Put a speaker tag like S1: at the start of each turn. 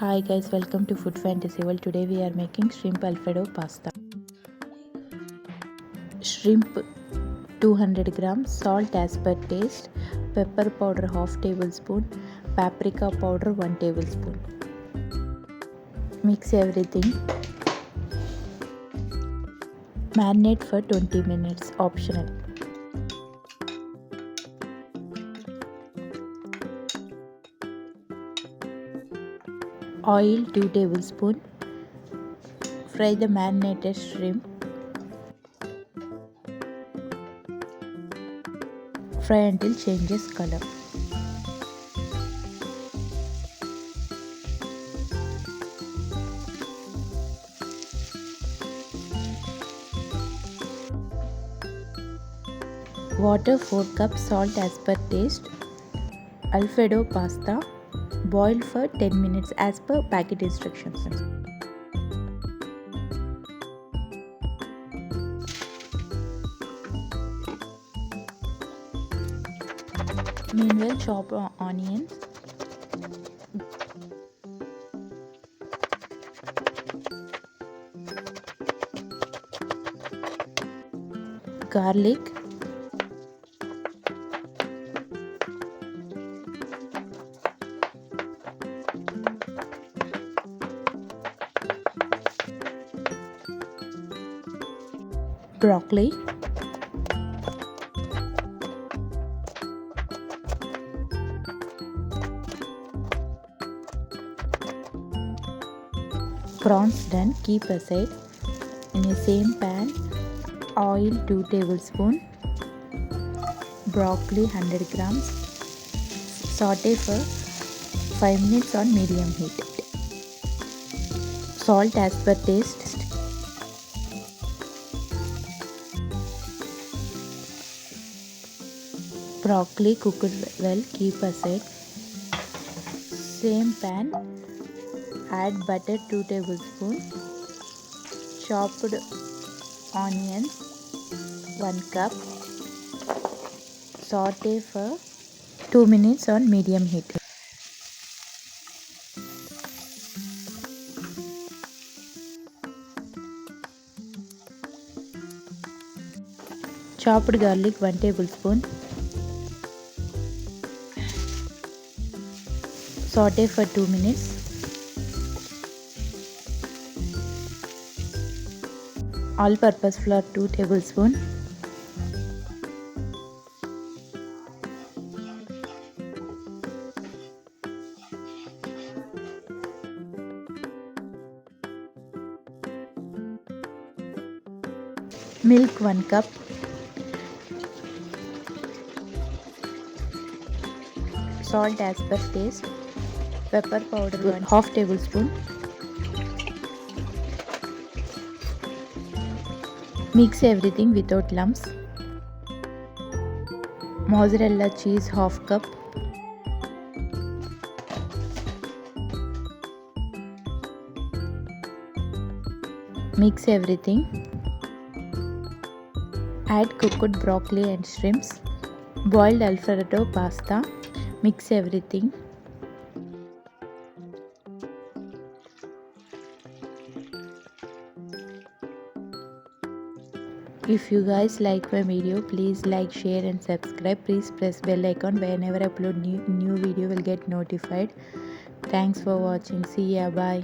S1: Hi guys, welcome to Food Fantasy World. Today we are making shrimp alfredo pasta. Shrimp 200 grams, salt as per taste, pepper powder half tablespoon, paprika powder 1 tablespoon. Mix everything. Marinate for 20 minutes, optional. Oil 2 tablespoon. Fry the marinated shrimp. Fry until changes color. Water 4 cups, salt as per taste. Alfredo pasta. Boil for 10 minutes as per packet instructions. Meanwhile, chop onions, garlic, broccoli, prawns done, keep aside. In the same pan, oil 2 tablespoon, broccoli 100 grams, saute for 5 minutes on medium heat. Salt as per taste. Broccoli cooked well, keep aside. Same pan, add butter 2 tablespoons, chopped onions 1 cup, saute for 2 minutes on medium heat. Chopped garlic 1 tablespoon, saute for 2 minutes. All-purpose flour 2 tablespoon. Milk 1 cup. Salt as per taste. Pepper powder 1/2 tablespoon. Mix everything without lumps. Mozzarella cheese 1/2 cup. Mix everything. Add cooked broccoli and shrimps. Boiled alfredo pasta. Mix everything. If you guys like my video, please like, share and subscribe. Please press bell icon. Whenever I upload new video will get notified. Thanks for watching. See ya. Bye.